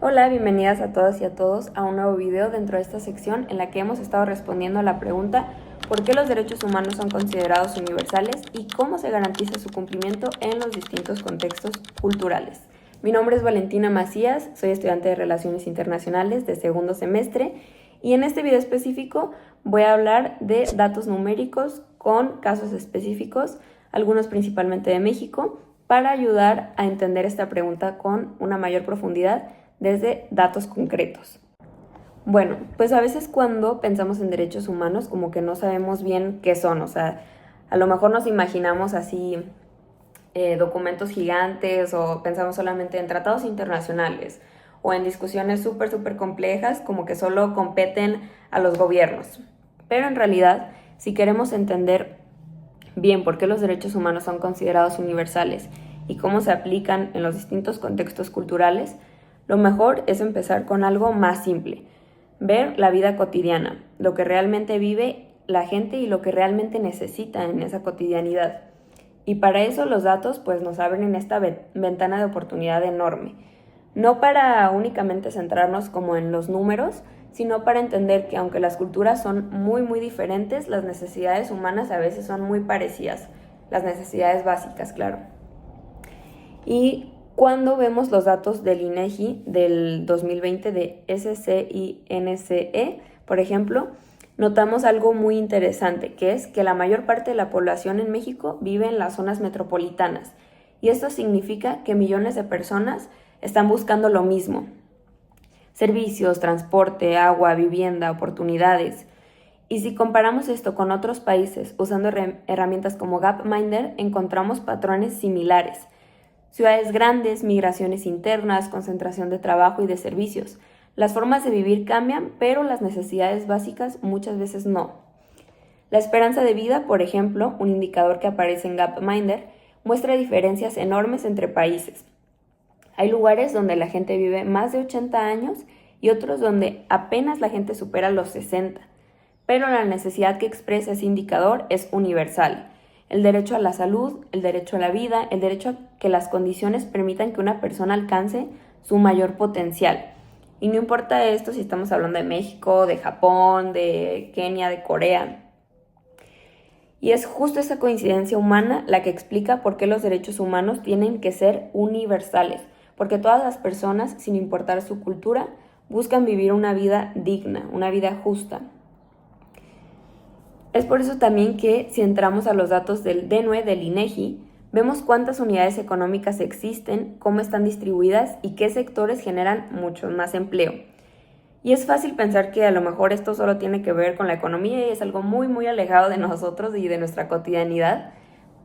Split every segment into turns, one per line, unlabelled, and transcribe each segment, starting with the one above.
Hola, bienvenidas a todas y a todos a un nuevo video dentro de esta sección en la que hemos estado respondiendo a la pregunta ¿por qué los derechos humanos son considerados universales y cómo se garantiza su cumplimiento en los distintos contextos culturales? Mi nombre es Valentina Macías, soy estudiante de Relaciones Internacionales de segundo semestre y en este video específico voy a hablar de datos numéricos con casos específicos, algunos principalmente de México, para ayudar a entender esta pregunta con una mayor profundidad desde datos concretos. Bueno, pues a veces cuando pensamos en derechos humanos como que no sabemos bien qué son, o sea, a lo mejor nos imaginamos así documentos gigantes o pensamos solamente en tratados internacionales o en discusiones súper complejas como que solo competen a los gobiernos. Pero en realidad, si queremos entender bien por qué los derechos humanos son considerados universales y cómo se aplican en los distintos contextos culturales, lo mejor es empezar con algo más simple, ver la vida cotidiana, lo que realmente vive la gente y lo que realmente necesita en esa cotidianidad. Y para eso los datos pues nos abren esta ventana de oportunidad enorme, no para únicamente centrarnos como en los números, sino para entender que aunque las culturas son muy diferentes, las necesidades humanas a veces son muy parecidas, las necesidades básicas, claro. Y cuando vemos los datos del INEGI del 2020 de SCINCE, por ejemplo, notamos algo muy interesante, que es que la mayor parte de la población en México vive en las zonas metropolitanas. Y esto significa que millones de personas están buscando lo mismo: servicios, transporte, agua, vivienda, oportunidades. Y si comparamos esto con otros países usando herramientas como Gapminder, encontramos patrones similares. Ciudades grandes, migraciones internas, concentración de trabajo y de servicios. Las formas de vivir cambian, pero las necesidades básicas muchas veces no. La esperanza de vida, por ejemplo, un indicador que aparece en Gapminder, muestra diferencias enormes entre países. Hay lugares donde la gente vive más de 80 años y otros donde apenas la gente supera los 60. Pero la necesidad que expresa ese indicador es universal. El derecho a la salud, el derecho a la vida, el derecho a que las condiciones permitan que una persona alcance su mayor potencial. Y no importa esto si estamos hablando de México, de Japón, de Kenia, de Corea. Y es justo esa coincidencia humana la que explica por qué los derechos humanos tienen que ser universales, porque todas las personas, sin importar su cultura, buscan vivir una vida digna, una vida justa. Es por eso también que si entramos a los datos del DNUE, del INEGI, vemos cuántas unidades económicas existen, cómo están distribuidas y qué sectores generan mucho más empleo. Y es fácil pensar que a lo mejor esto solo tiene que ver con la economía y es algo muy alejado de nosotros y de nuestra cotidianidad,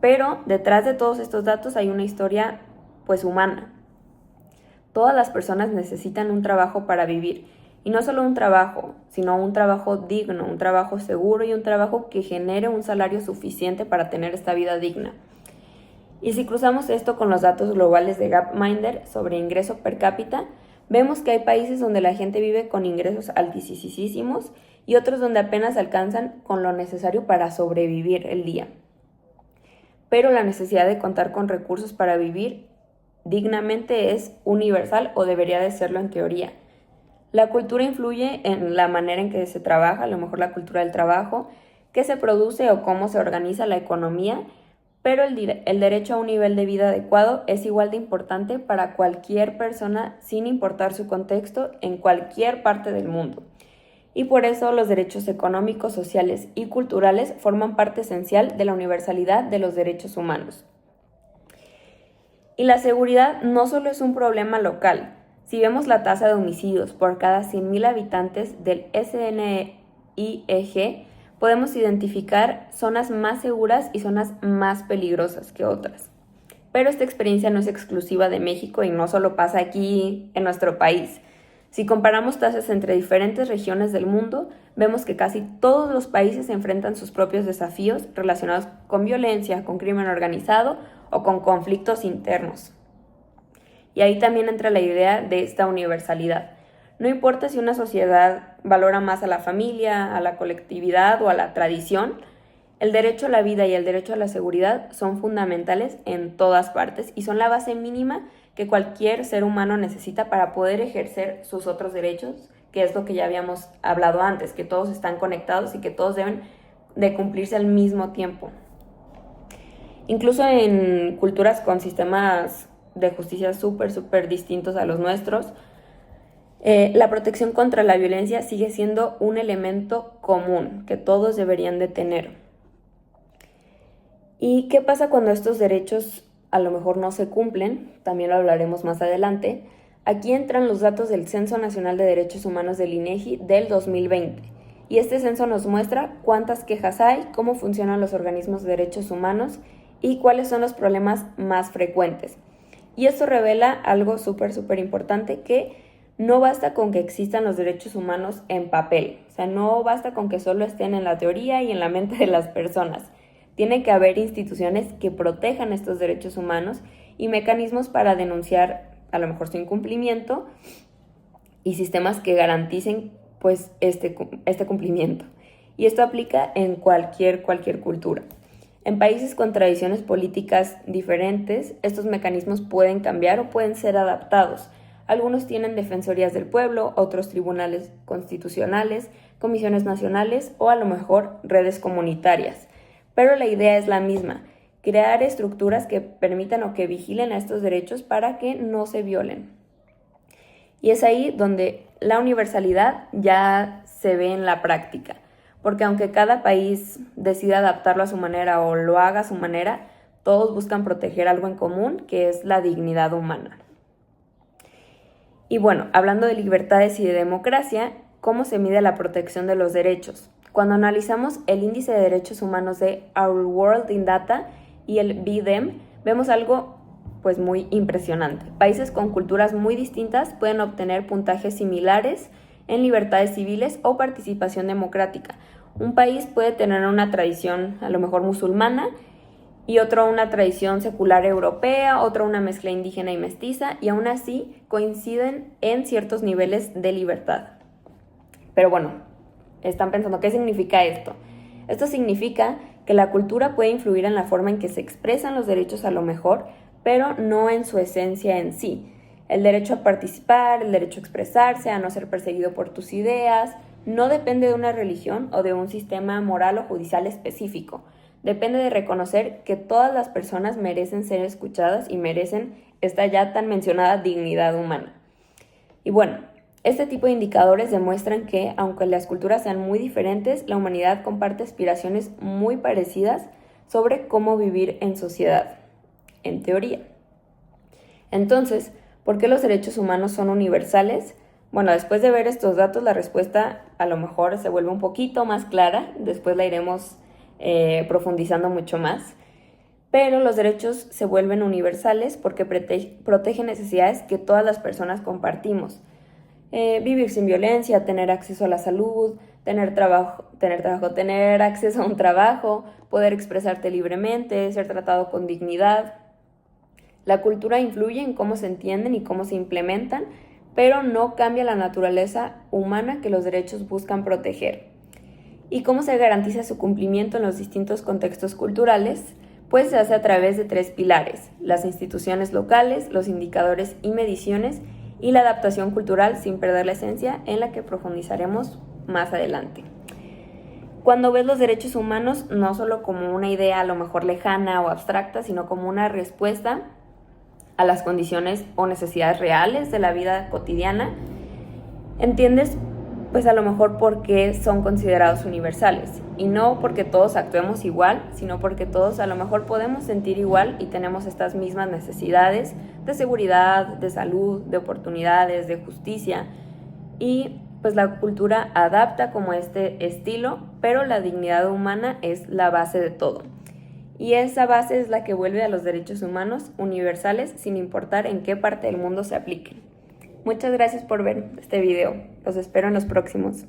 pero detrás de todos estos datos hay una historia pues humana. Todas las personas necesitan un trabajo para vivir. Y no solo un trabajo, sino un trabajo digno, un trabajo seguro y un trabajo que genere un salario suficiente para tener esta vida digna. Y si cruzamos esto con los datos globales de Gapminder sobre ingreso per cápita, vemos que hay países donde la gente vive con ingresos altísimos y otros donde apenas alcanzan con lo necesario para sobrevivir el día. Pero la necesidad de contar con recursos para vivir dignamente es universal o debería de serlo en teoría. La cultura influye en la manera en que se trabaja, a lo mejor la cultura del trabajo, qué se produce o cómo se organiza la economía, pero el derecho a un nivel de vida adecuado es igual de importante para cualquier persona sin importar su contexto en cualquier parte del mundo. Y por eso los derechos económicos, sociales y culturales forman parte esencial de la universalidad de los derechos humanos. Y la seguridad no solo es un problema local. Si vemos la tasa de homicidios por cada 100.000 habitantes del SNIEG, podemos identificar zonas más seguras y zonas más peligrosas que otras. Pero esta experiencia no es exclusiva de México y no solo pasa aquí en nuestro país. Si comparamos tasas entre diferentes regiones del mundo, vemos que casi todos los países enfrentan sus propios desafíos relacionados con violencia, con crimen organizado o con conflictos internos. Y ahí también entra la idea de esta universalidad. No importa si una sociedad valora más a la familia, a la colectividad o a la tradición, el derecho a la vida y el derecho a la seguridad son fundamentales en todas partes y son la base mínima que cualquier ser humano necesita para poder ejercer sus otros derechos, que es lo que ya habíamos hablado antes, que todos están conectados y que todos deben de cumplirse al mismo tiempo. Incluso en culturas con sistemas de justicia súper distintos a los nuestros, la protección contra la violencia sigue siendo un elemento común que todos deberían de tener. ¿Y qué pasa cuando estos derechos a lo mejor no se cumplen? También lo hablaremos más adelante. Aquí entran los datos del Censo Nacional de Derechos Humanos del INEGI del 2020. Y este censo nos muestra cuántas quejas hay, cómo funcionan los organismos de derechos humanos y cuáles son los problemas más frecuentes. Y esto revela algo súper importante, que no basta con que existan los derechos humanos en papel. O sea, no basta con que solo estén en la teoría y en la mente de las personas. Tiene que haber instituciones que protejan estos derechos humanos y mecanismos para denunciar a lo mejor su incumplimiento y sistemas que garanticen pues este cumplimiento. Y esto aplica en cualquier cultura. En países con tradiciones políticas diferentes, estos mecanismos pueden cambiar o pueden ser adaptados. Algunos tienen defensorías del pueblo, otros tribunales constitucionales, comisiones nacionales o a lo mejor redes comunitarias. Pero la idea es la misma: crear estructuras que permitan o que vigilen a estos derechos para que no se violen. Y es ahí donde la universalidad ya se ve en la práctica, porque aunque cada país decida adaptarlo a su manera o lo haga a su manera, todos buscan proteger algo en común, que es la dignidad humana. Y bueno, hablando de libertades y de democracia, ¿cómo se mide la protección de los derechos? Cuando analizamos el Índice de Derechos Humanos de Our World in Data y el BDEM, vemos algo pues muy impresionante. Países con culturas muy distintas pueden obtener puntajes similares en libertades civiles o participación democrática. Un país puede tener una tradición a lo mejor musulmana y otro una tradición secular europea, otro una mezcla indígena y mestiza, y aún así coinciden en ciertos niveles de libertad. Pero bueno, están pensando, ¿qué significa esto? Esto significa que la cultura puede influir en la forma en que se expresan los derechos a lo mejor, pero no en su esencia en sí. El derecho a participar, el derecho a expresarse, a no ser perseguido por tus ideas, no depende de una religión o de un sistema moral o judicial específico. Depende de reconocer que todas las personas merecen ser escuchadas y merecen esta ya tan mencionada dignidad humana. Y bueno, este tipo de indicadores demuestran que, aunque las culturas sean muy diferentes, la humanidad comparte aspiraciones muy parecidas sobre cómo vivir en sociedad, en teoría. Entonces, ¿por qué los derechos humanos son universales? Bueno, después de ver estos datos, la respuesta a lo mejor se vuelve un poquito más clara. Después la iremos profundizando mucho más. Pero los derechos se vuelven universales porque protegen necesidades que todas las personas compartimos. Vivir sin violencia, tener acceso a la salud, tener acceso a un trabajo, poder expresarte libremente, ser tratado con dignidad. La cultura influye en cómo se entienden y cómo se implementan, pero no cambia la naturaleza humana que los derechos buscan proteger. ¿Y cómo se garantiza su cumplimiento en los distintos contextos culturales? Pues se hace a través de 3 pilares: las instituciones locales, los indicadores y mediciones, y la adaptación cultural sin perder la esencia, en la que profundizaremos más adelante. Cuando ves los derechos humanos no solo como una idea a lo mejor lejana o abstracta, sino como una respuesta a las condiciones o necesidades reales de la vida cotidiana, entiendes pues a lo mejor por qué son considerados universales, y no porque todos actuemos igual, sino porque todos a lo mejor podemos sentir igual y tenemos estas mismas necesidades de seguridad, de salud, de oportunidades, de justicia, y pues la cultura adapta como este estilo, pero la dignidad humana es la base de todo. Y esa base es la que vuelve a los derechos humanos universales sin importar en qué parte del mundo se apliquen. Muchas gracias por ver este video. Los espero en los próximos.